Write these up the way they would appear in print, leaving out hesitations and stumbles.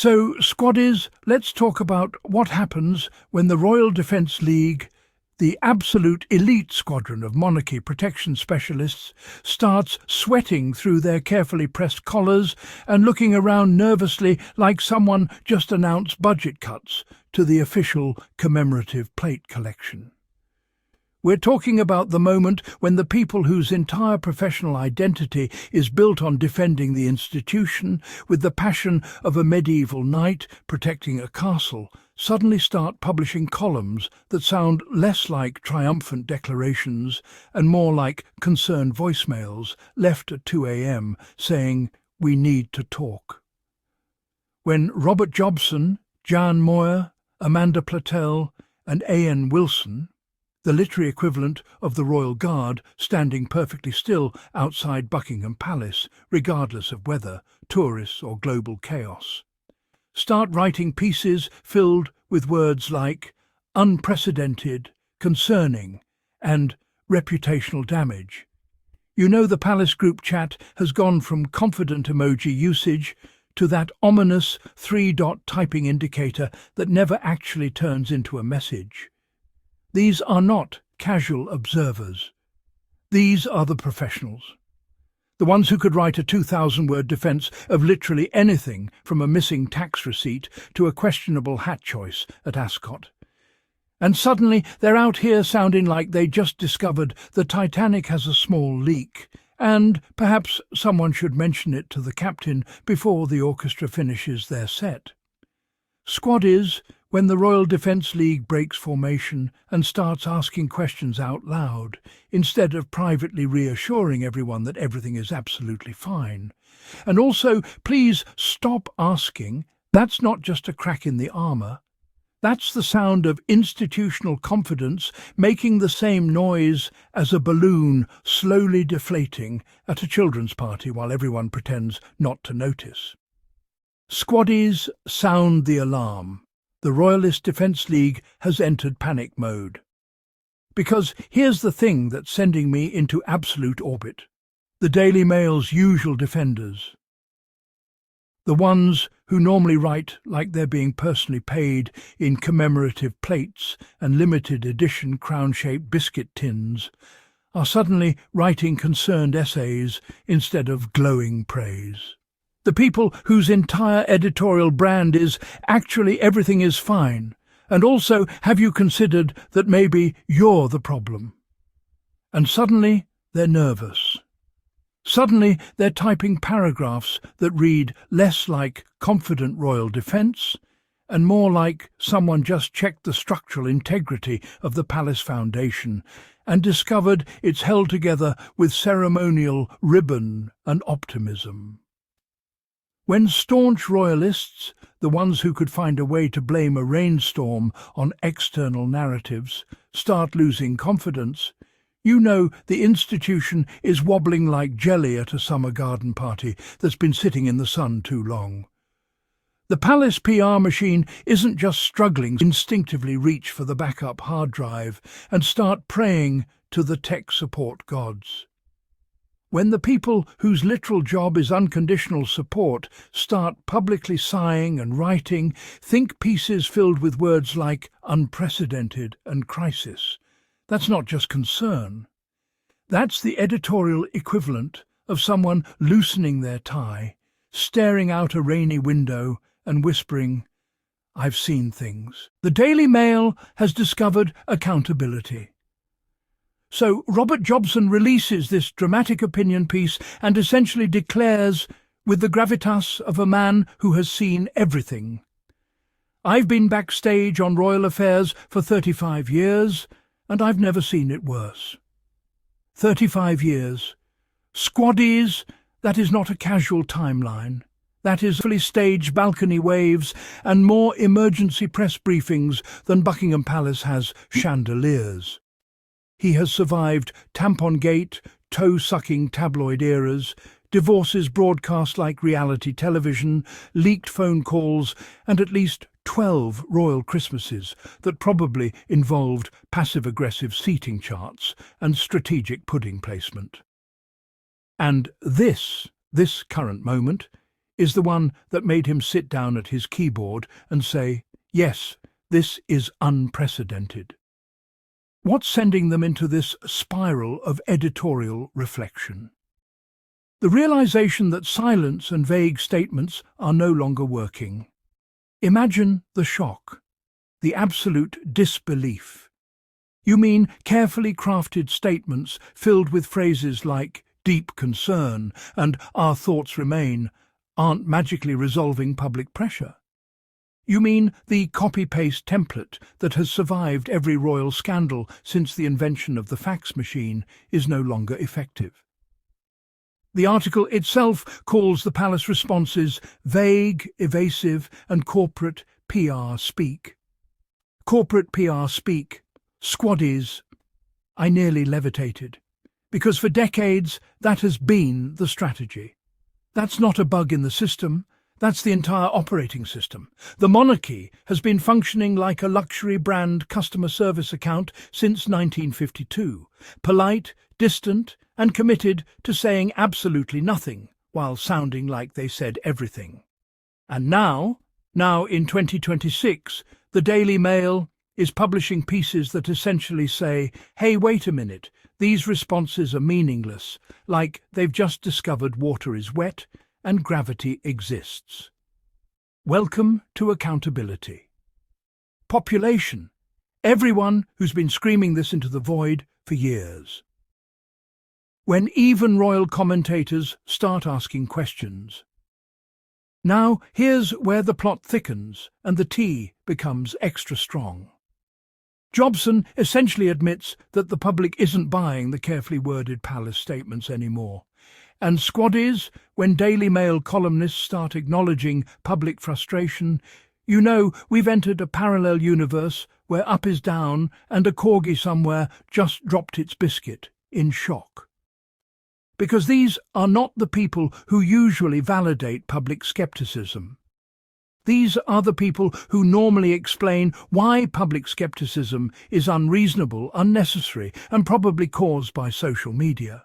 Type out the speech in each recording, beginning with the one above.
So, squaddies, let's talk about what happens when the Royal Defence League, the absolute elite squadron of monarchy protection specialists, starts sweating through their carefully pressed collars and looking around nervously like someone just announced budget cuts to the official commemorative plate collection. We're talking about the moment when the people whose entire professional identity is built on defending the institution, with the passion of a medieval knight protecting a castle, suddenly start publishing columns that sound less like triumphant declarations and more like concerned voicemails left at 2 a.m. saying, "We need to talk." When Robert Jobson, Jan Moyer, Amanda Platel and A.N. Wilson, the literary equivalent of the Royal Guard, standing perfectly still outside Buckingham Palace, regardless of weather, tourists or global chaos, start writing pieces filled with words like unprecedented, concerning, and reputational damage. You know the Palace group chat has gone from confident emoji usage to that ominous three-dot typing indicator that never actually turns into a message. These are not casual observers. These are the professionals. The ones who could write a 2,000-word defence of literally anything from a missing tax receipt to a questionable hat choice at Ascot. And suddenly they're out here sounding like they just discovered the Titanic has a small leak, and perhaps someone should mention it to the captain before the orchestra finishes their set. Squaddies, when the Royal Defence League breaks formation and starts asking questions out loud, instead of privately reassuring everyone that everything is absolutely fine. And also, please stop asking. That's not just a crack in the armour. That's the sound of institutional confidence making the same noise as a balloon slowly deflating at a children's party while everyone pretends not to notice. Squaddies, sound the alarm. The Royalist Defence League has entered panic mode. Because here's the thing that's sending me into absolute orbit. The Daily Mail's usual defenders. The ones who normally write like they're being personally paid in commemorative plates and limited edition crown-shaped biscuit tins, are suddenly writing concerned essays instead of glowing praise. The people whose entire editorial brand is actually everything is fine, and also have you considered that maybe you're the problem? And suddenly they're nervous. Suddenly they're typing paragraphs that read less like confident royal defence and more like someone just checked the structural integrity of the palace foundation and discovered it's held together with ceremonial ribbon and optimism. When staunch royalists, the ones who could find a way to blame a rainstorm on external narratives, start losing confidence, you know the institution is wobbling like jelly at a summer garden party that's been sitting in the sun too long. The palace PR machine isn't just struggling to instinctively reach for the backup hard drive and start praying to the tech support gods. When the people whose literal job is unconditional support start publicly sighing and writing think pieces filled with words like unprecedented and crisis, that's not just concern. That's the editorial equivalent of someone loosening their tie, staring out a rainy window and whispering, "I've seen things." The Daily Mail has discovered accountability. So Robert Jobson releases this dramatic opinion piece and essentially declares, with the gravitas of a man who has seen everything, "I've been backstage on royal affairs for 35 years, and I've never seen it worse." 35 years. Squaddies, that is not a casual timeline. That is fully staged balcony waves and more emergency press briefings than Buckingham Palace has chandeliers. He has survived Tampongate, toe-sucking tabloid eras, divorces broadcast like reality television, leaked phone calls, and at least 12 royal Christmases that probably involved passive-aggressive seating charts and strategic pudding placement. And this current moment, is the one that made him sit down at his keyboard and say, "Yes, this is unprecedented." What's sending them into this spiral of editorial reflection? The realization that silence and vague statements are no longer working. Imagine the shock, the absolute disbelief. You mean carefully crafted statements filled with phrases like "deep concern" and "our thoughts remain" aren't magically resolving public pressure? You mean the copy-paste template that has survived every royal scandal since the invention of the fax machine is no longer effective? The article itself calls the palace responses vague, evasive, and corporate PR speak. Corporate PR speak, squaddies. I nearly levitated, because for decades that has been the strategy. That's not a bug in the system, that's the entire operating system. The monarchy has been functioning like a luxury brand customer service account since 1952, polite, distant, and committed to saying absolutely nothing, while sounding like they said everything. And now in 2026, the Daily Mail is publishing pieces that essentially say, "Hey, wait a minute, these responses are meaningless," like they've just discovered water is wet and gravity exists. Welcome to accountability. Population. Everyone who's been screaming this into the void for years. When even royal commentators start asking questions. Now, here's where the plot thickens and the tea becomes extra strong. Jobson essentially admits that the public isn't buying the carefully worded palace statements anymore. And squaddies, when Daily Mail columnists start acknowledging public frustration, you know we've entered a parallel universe where up is down and a corgi somewhere just dropped its biscuit in shock. Because these are not the people who usually validate public skepticism. These are the people who normally explain why public skepticism is unreasonable, unnecessary, and probably caused by social media.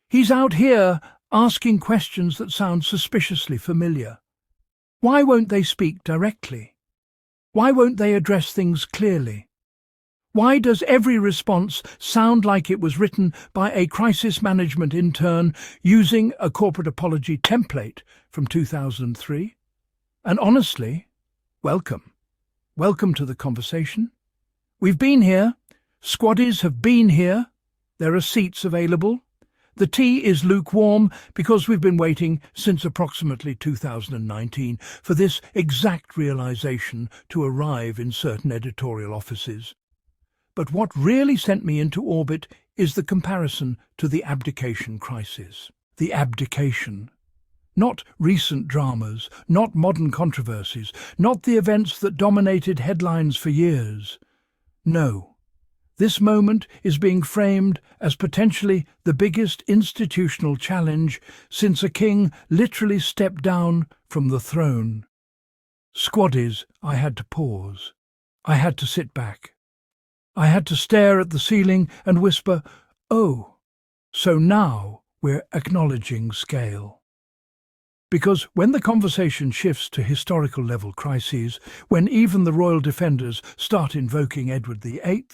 He's out here asking questions that sound suspiciously familiar. Why won't they speak directly? Why won't they address things clearly? Why does every response sound like it was written by a crisis management intern using a corporate apology template from 2003? And honestly, welcome. Welcome to the conversation. We've been here. Squaddies have been here. There are seats available. The tea is lukewarm because we've been waiting since approximately 2019 for this exact realization to arrive in certain editorial offices. But what really sent me into orbit is the comparison to the abdication crisis. The abdication. Not recent dramas, not modern controversies, not the events that dominated headlines for years. No, this moment is being framed as potentially the biggest institutional challenge since a king literally stepped down from the throne. Squaddies, I had to pause. I had to sit back. I had to stare at the ceiling and whisper, "Oh, so now we're acknowledging scale." Because when the conversation shifts to historical level crises, when even the royal defenders start invoking Edward VIII,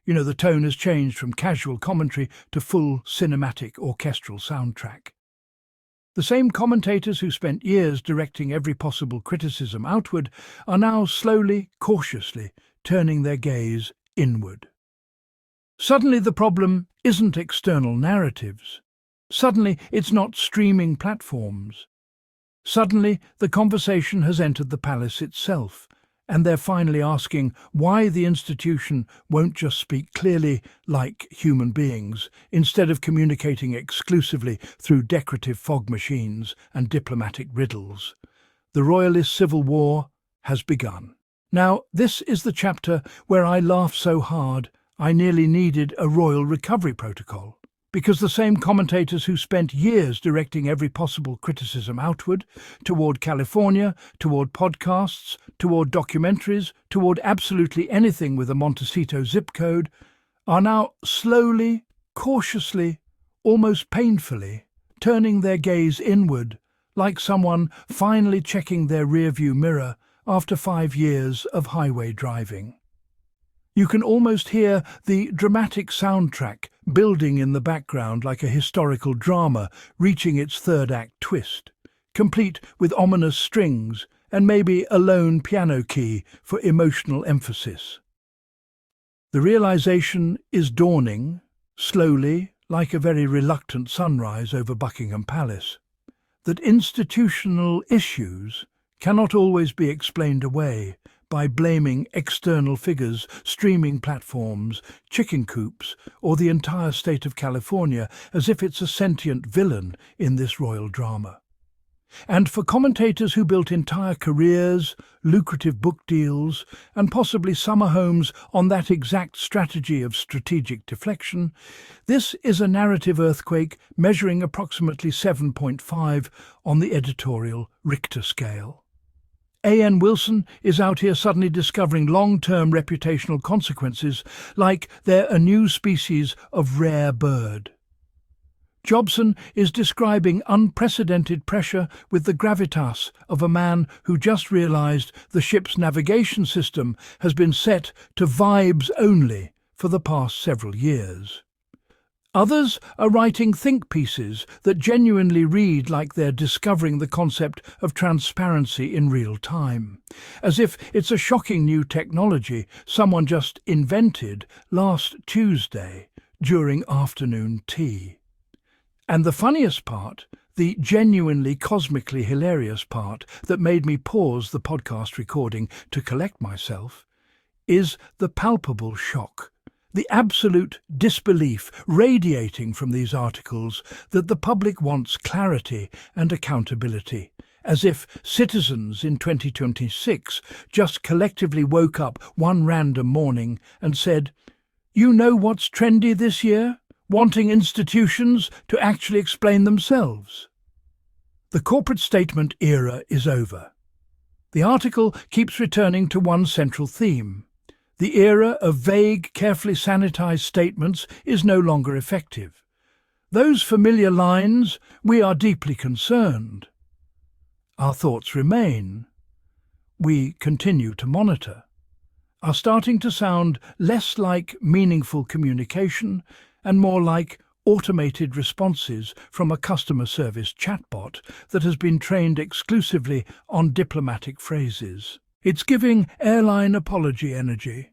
the tone has changed from casual commentary to full cinematic orchestral soundtrack. The same commentators who spent years directing every possible criticism outward are now slowly, cautiously turning their gaze inward. Suddenly the problem isn't external narratives. Suddenly it's not streaming platforms. Suddenly the conversation has entered the palace itself, and they're finally asking why the institution won't just speak clearly like human beings, instead of communicating exclusively through decorative fog machines and diplomatic riddles. The Royalist civil war has begun. Now, this is the chapter where I laughed so hard I nearly needed a royal recovery protocol. Because the same commentators who spent years directing every possible criticism outward, toward California, toward podcasts, toward documentaries, toward absolutely anything with a Montecito zip code, are now slowly, cautiously, almost painfully, turning their gaze inward, like someone finally checking their rearview mirror after 5 years of highway driving. You can almost hear the dramatic soundtrack building in the background like a historical drama reaching its third act twist, complete with ominous strings and maybe a lone piano key for emotional emphasis. The realization is dawning, slowly, like a very reluctant sunrise over Buckingham Palace, that institutional issues cannot always be explained away by blaming external figures, streaming platforms, chicken coops, or the entire state of California as if it's a sentient villain in this royal drama. And for commentators who built entire careers, lucrative book deals, and possibly summer homes on that exact strategy of strategic deflection, this is a narrative earthquake measuring approximately 7.5 on the editorial Richter scale. A.N. Wilson is out here suddenly discovering long-term reputational consequences like they're a new species of rare bird. Jobson is describing unprecedented pressure with the gravitas of a man who just realized the ship's navigation system has been set to vibes only for the past several years. Others are writing think pieces that genuinely read like they're discovering the concept of transparency in real time, as if it's a shocking new technology someone just invented last Tuesday during afternoon tea. And the funniest part, the genuinely cosmically hilarious part that made me pause the podcast recording to collect myself, is the palpable shock. The absolute disbelief radiating from these articles that the public wants clarity and accountability, as if citizens in 2026 just collectively woke up one random morning and said, "You know what's trendy this year? Wanting institutions to actually explain themselves." The corporate statement era is over. The article keeps returning to one central theme. The era of vague, carefully sanitized statements is no longer effective. Those familiar lines, "We are deeply concerned." Our thoughts remain. We continue to monitor, are starting to sound less like meaningful communication and more like automated responses from a customer service chatbot that has been trained exclusively on diplomatic phrases. It's giving airline apology energy.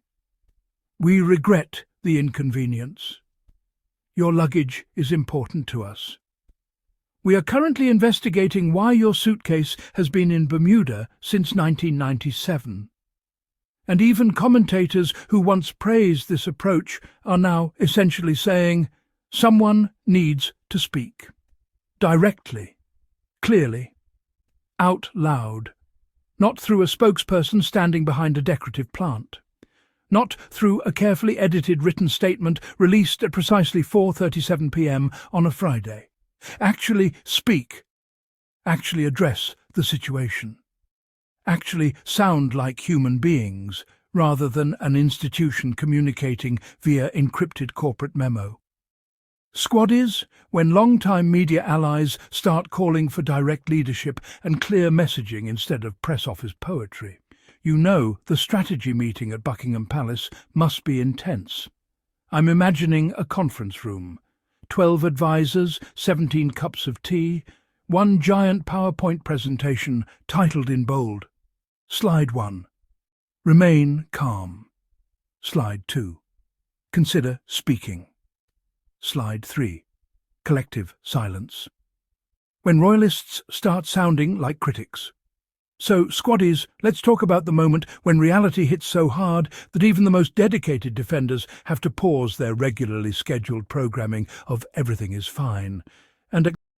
"We regret the inconvenience. Your luggage is important to us. We are currently investigating why your suitcase has been in Bermuda since 1997. And even commentators who once praised this approach are now essentially saying, someone needs to speak. Directly, clearly, out loud, not through a spokesperson standing behind a decorative plant. Not through a carefully edited written statement released at precisely 4:37 p.m. on a Friday. Actually speak. Actually address the situation. Actually sound like human beings, rather than an institution communicating via encrypted corporate memo. Squaddies, when long-time media allies start calling for direct leadership and clear messaging instead of press office poetry, you know the strategy meeting at Buckingham Palace must be intense. I'm imagining a conference room, 12 advisors, 17 cups of tea, one giant PowerPoint presentation titled in bold, Slide 1. Remain calm. Slide 2. Consider speaking. Slide 3. Collective silence. When royalists start sounding like critics. So, squaddies, let's talk about the moment when reality hits so hard that even the most dedicated defenders have to pause their regularly scheduled programming of Everything is Fine and